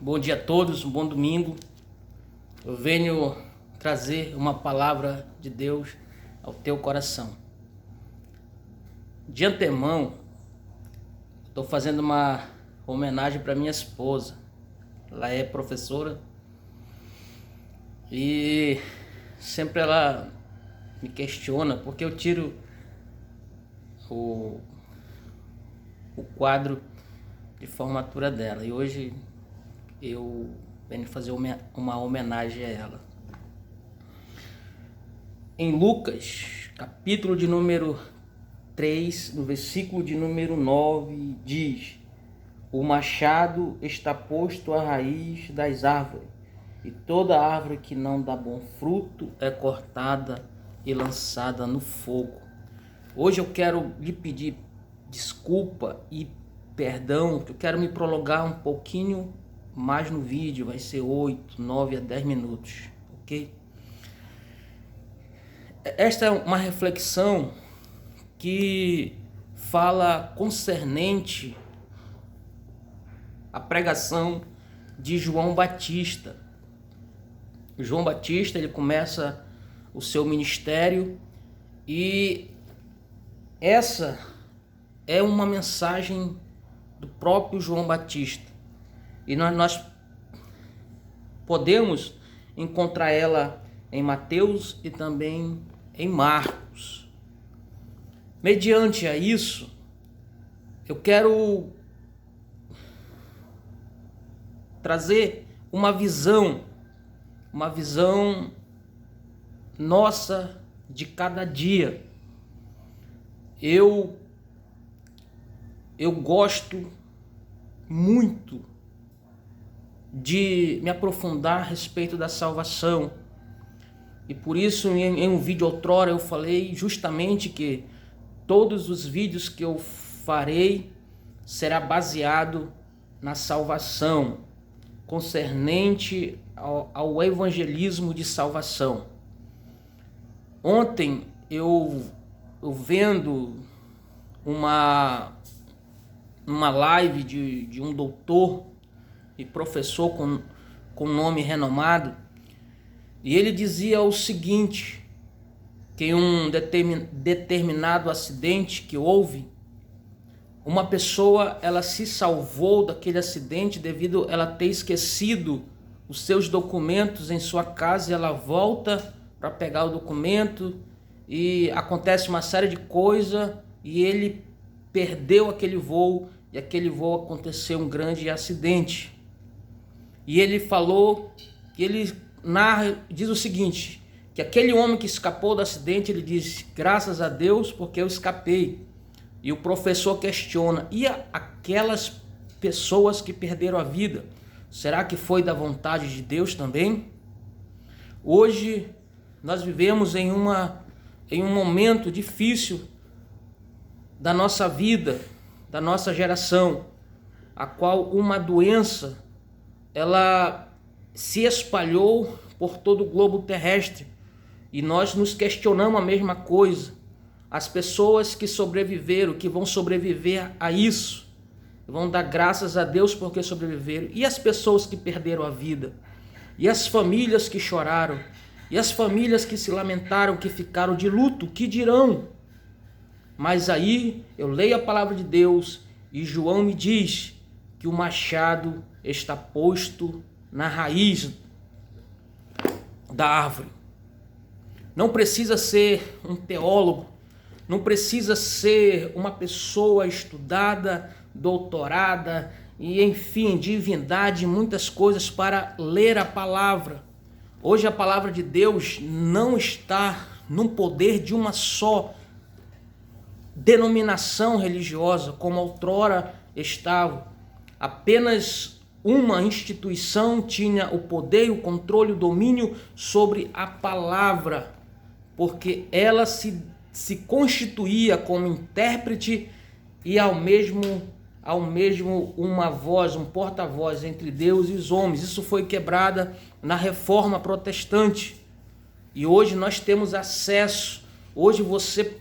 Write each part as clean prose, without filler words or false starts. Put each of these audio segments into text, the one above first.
Bom dia a todos, um bom domingo. Eu venho trazer uma palavra de Deus ao teu coração. De antemão, estou fazendo uma homenagem para minha esposa. Ela é professora e sempre ela me questiona porque eu tiro o quadro de formatura dela. E hoje eu venho fazer uma homenagem a ela. Em Lucas, capítulo de número 3, no versículo de número 9, diz: o machado está posto à raiz das árvores, e toda árvore que não dá bom fruto é cortada e lançada no fogo. Hoje eu quero lhe pedir desculpa e perdão, que eu quero me prolongar um pouquinho mais no vídeo, vai ser 8, 9 a 10 minutos, ok? Esta é uma reflexão que fala concernente à pregação de João Batista. João Batista, ele começa o seu ministério e essa é uma mensagem do próprio João Batista. E nós podemos encontrar ela em Mateus e também em Marcos. Mediante a isso, eu quero trazer uma visão nossa de cada dia. Eu gosto muito de me aprofundar a respeito da salvação. E por isso, em um vídeo outrora, eu falei justamente que todos os vídeos que eu farei será baseado na salvação, concernente ao evangelismo de salvação. Ontem eu vendo uma live de um doutor e professor com nome renomado, e ele dizia o seguinte, que em um determinado acidente que houve, uma pessoa ela se salvou daquele acidente devido a ela ter esquecido os seus documentos em sua casa, e ela volta para pegar o documento e acontece uma série de coisas e ele perdeu aquele voo, e aquele voo aconteceu um grande acidente. E ele falou, ele diz o seguinte, que aquele homem que escapou do acidente, ele diz, graças a Deus porque eu escapei. E o professor questiona, e aquelas pessoas que perderam a vida, será que foi da vontade de Deus também? Hoje nós vivemos em um momento difícil da nossa vida, da nossa geração, a qual uma doença ela se espalhou por todo o globo terrestre, e nós nos questionamos a mesma coisa. As pessoas que sobreviveram, que vão sobreviver a isso, vão dar graças a Deus porque sobreviveram. E as pessoas que perderam a vida? E as famílias que choraram? E as famílias que se lamentaram, que ficaram de luto, que dirão? Mas aí eu leio a palavra de Deus e João me diz que o machado está posto na raiz da árvore. Não precisa ser um teólogo, não precisa ser uma pessoa estudada, doutorada e enfim, divindade, muitas coisas para ler a palavra. Hoje a palavra de Deus não está no poder de uma só denominação religiosa, como outrora estava. Apenas uma instituição tinha o poder, o controle, o domínio sobre a palavra, porque ela se constituía como intérprete e ao mesmo uma voz, um porta-voz entre Deus e os homens. Isso foi quebrada na Reforma Protestante. E hoje nós temos acesso. Hoje você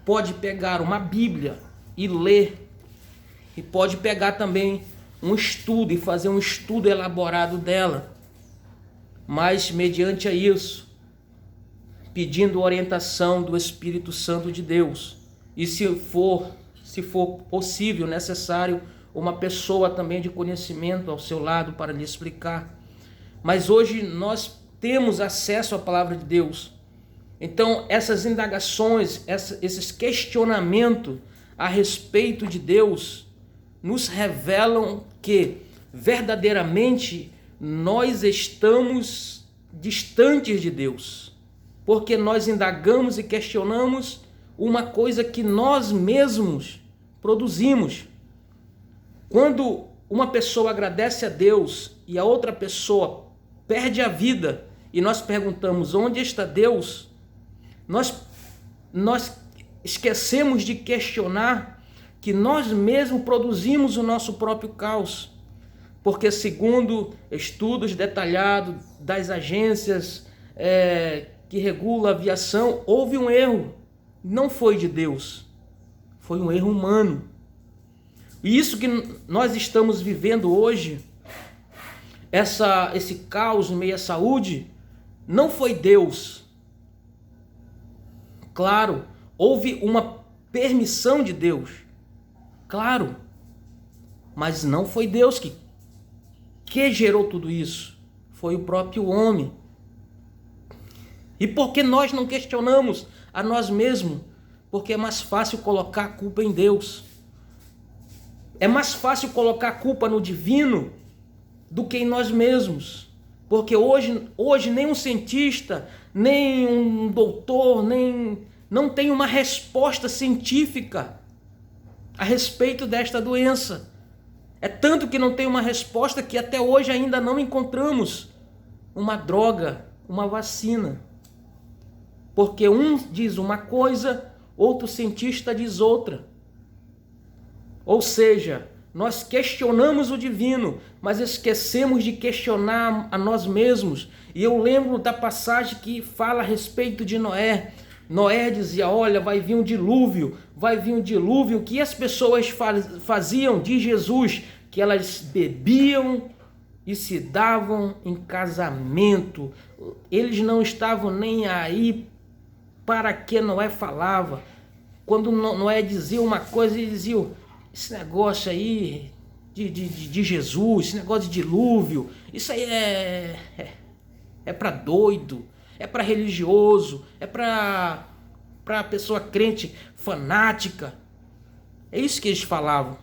pode pegar uma Bíblia e ler, e pode pegar também um estudo e fazer um estudo elaborado dela, mas mediante a isso, pedindo orientação do Espírito Santo de Deus. E se for possível, necessário, uma pessoa também de conhecimento ao seu lado para lhe explicar. Mas hoje nós temos acesso à palavra de Deus. Então essas indagações, esses questionamentos a respeito de Deus nos revelam que verdadeiramente nós estamos distantes de Deus, porque nós indagamos e questionamos uma coisa que nós mesmos produzimos. Quando uma pessoa agradece a Deus e a outra pessoa perde a vida e nós perguntamos onde está Deus, nós esquecemos de questionar que nós mesmos produzimos o nosso próprio caos. Porque segundo estudos detalhados das agências que regulam a aviação, houve um erro. Não foi de Deus, foi um erro humano. E isso que nós estamos vivendo hoje, esse caos no meio à saúde, não foi Deus. Claro, houve uma permissão de Deus, claro, mas não foi Deus que gerou tudo isso, foi o próprio homem. E por que nós não questionamos a nós mesmos? Porque é mais fácil colocar a culpa em Deus. É mais fácil colocar a culpa no divino do que em nós mesmos. Porque hoje nem um cientista, nem um doutor, não tem uma resposta científica a respeito desta doença. É tanto que não tem uma resposta que até hoje ainda não encontramos uma droga, uma vacina. Porque um diz uma coisa, outro cientista diz outra. Ou seja, nós questionamos o divino, mas esquecemos de questionar a nós mesmos. E eu lembro da passagem que fala a respeito de Noé. Noé dizia, olha, vai vir um dilúvio. O que as pessoas faziam de Jesus? Que elas bebiam e se davam em casamento. Eles não estavam nem aí para que Noé falava. Quando Noé dizia uma coisa, ele dizia, esse negócio aí de Jesus, esse negócio de dilúvio, isso aí é para doido, é para religioso, é para pessoa crente fanática. É isso que eles falavam.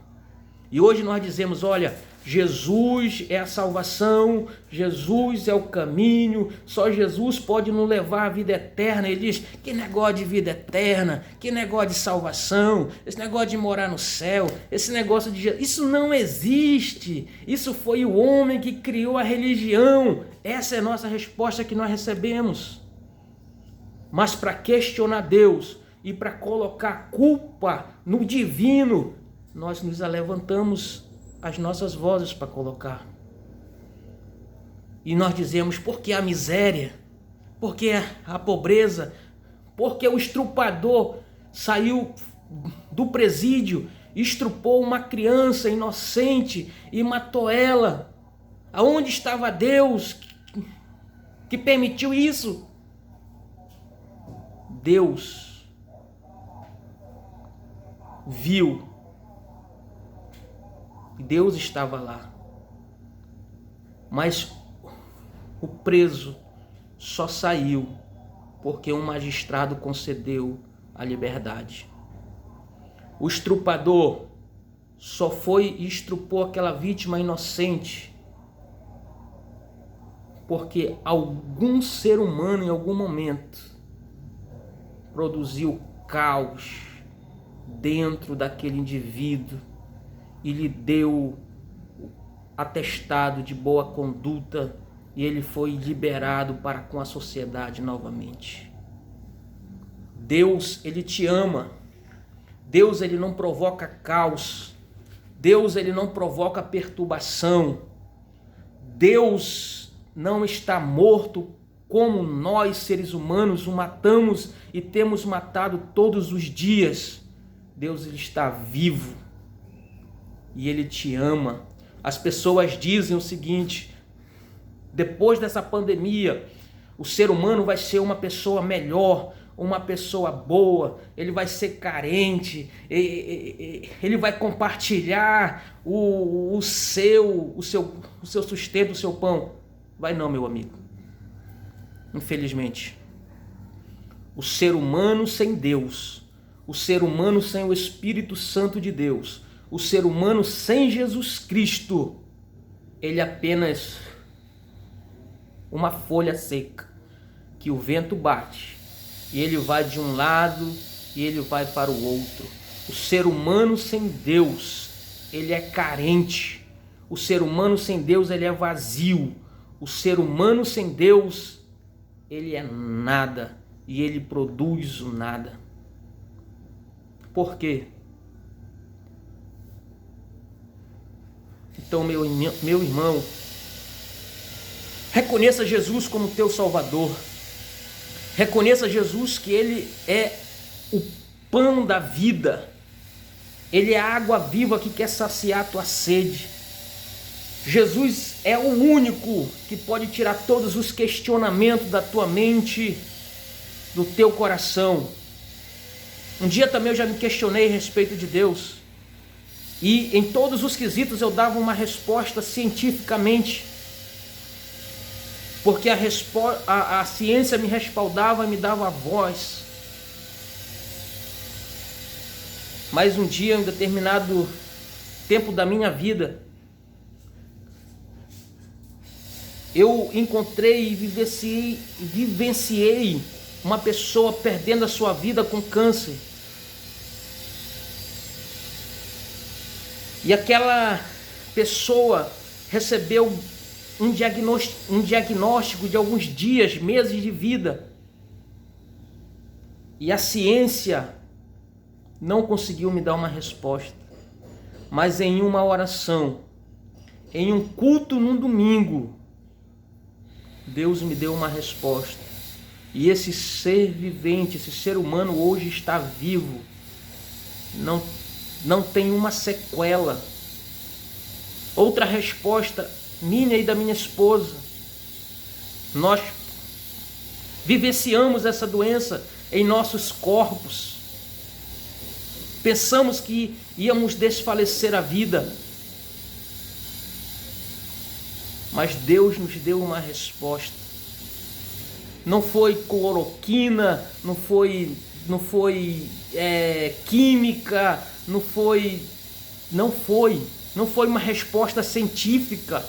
E hoje nós dizemos, olha, Jesus é a salvação, Jesus é o caminho, só Jesus pode nos levar à vida eterna. Ele diz, que negócio de vida eterna, que negócio de salvação, esse negócio de morar no céu, esse negócio de... Isso não existe, isso foi o homem que criou a religião. Essa é a nossa resposta que nós recebemos. Mas para questionar Deus e para colocar culpa no divino, nós nos levantamos as nossas vozes para colocar. E nós dizemos, por que a miséria? Por que a pobreza? Por que o estrupador saiu do presídio, estrupou uma criança inocente e matou ela? Aonde estava Deus que permitiu isso? Deus viu. Deus estava lá. Mas o preso só saiu porque um magistrado concedeu a liberdade. O estrupador só foi e estrupou aquela vítima inocente porque algum ser humano em algum momento produziu caos dentro daquele indivíduo e lhe deu atestado de boa conduta e ele foi liberado para com a sociedade novamente. Deus, ele te ama. Deus, ele não provoca caos. Deus, ele não provoca perturbação. Deus não está morto como nós, seres humanos, o matamos e temos matado todos os dias. Deus, ele está vivo. E ele te ama. As pessoas dizem o seguinte: depois dessa pandemia, o ser humano vai ser uma pessoa melhor, uma pessoa boa, ele vai ser carente, ele vai compartilhar o seu sustento, o seu pão. Vai não, meu amigo. Infelizmente, o ser humano sem Deus, o ser humano sem o Espírito Santo de Deus, o ser humano sem Jesus Cristo, ele é apenas uma folha seca que o vento bate e ele vai de um lado e ele vai para o outro. O ser humano sem Deus, ele é carente. O ser humano sem Deus, ele é vazio. O ser humano sem Deus, ele é nada e ele produz o nada. Por quê? Então, meu irmão, reconheça Jesus como teu Salvador. Reconheça Jesus que Ele é o pão da vida. Ele é a água viva que quer saciar a tua sede. Jesus é o único que pode tirar todos os questionamentos da tua mente, do teu coração. Um dia também eu já me questionei a respeito de Deus. E em todos os quesitos eu dava uma resposta cientificamente. Porque a ciência me respaldava e me dava voz. Mas um dia, em um determinado tempo da minha vida, eu encontrei e vivenciei uma pessoa perdendo a sua vida com câncer. E aquela pessoa recebeu um diagnóstico de alguns dias, meses de vida. E a ciência não conseguiu me dar uma resposta. Mas em uma oração, em um culto num domingo, Deus me deu uma resposta. E esse ser vivente, esse ser humano hoje está vivo. Não tem uma sequela. Outra resposta minha e da minha esposa. Nós vivenciamos essa doença em nossos corpos. Pensamos que íamos desfalecer a vida. Mas Deus nos deu uma resposta. Não foi cloroquina, não foi química, não foi uma resposta científica.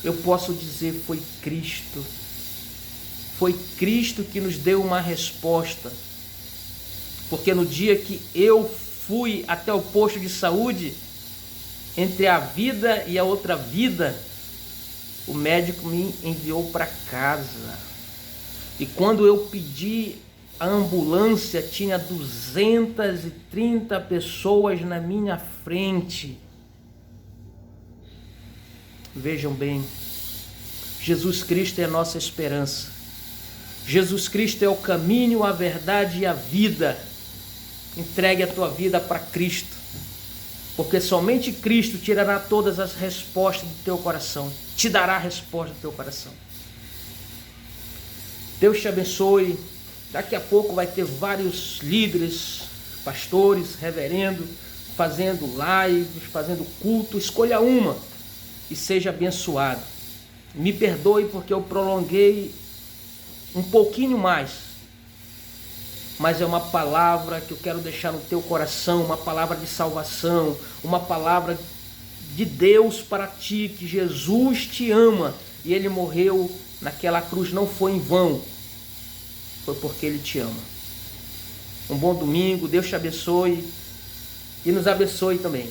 Eu posso dizer, foi Cristo. Foi Cristo que nos deu uma resposta. Porque no dia que eu fui até o posto de saúde, entre a vida e a outra vida, o médico me enviou para casa. E quando eu pedi a ambulância, tinha 230 pessoas na minha frente. Vejam bem, Jesus Cristo é a nossa esperança. Jesus Cristo é o caminho, a verdade e a vida. Entregue a tua vida para Cristo, porque somente Cristo tirará todas as respostas do teu coração, te dará a resposta do teu coração. Deus te abençoe. Daqui a pouco vai ter vários líderes, pastores, reverendos, fazendo lives, fazendo culto. Escolha uma e seja abençoado. Me perdoe porque eu prolonguei um pouquinho mais, mas é uma palavra que eu quero deixar no teu coração, uma palavra de salvação, uma palavra de Deus para ti, que Jesus te ama e Ele morreu naquela cruz, não foi em vão, foi porque Ele te ama. Um bom domingo, Deus te abençoe e nos abençoe também.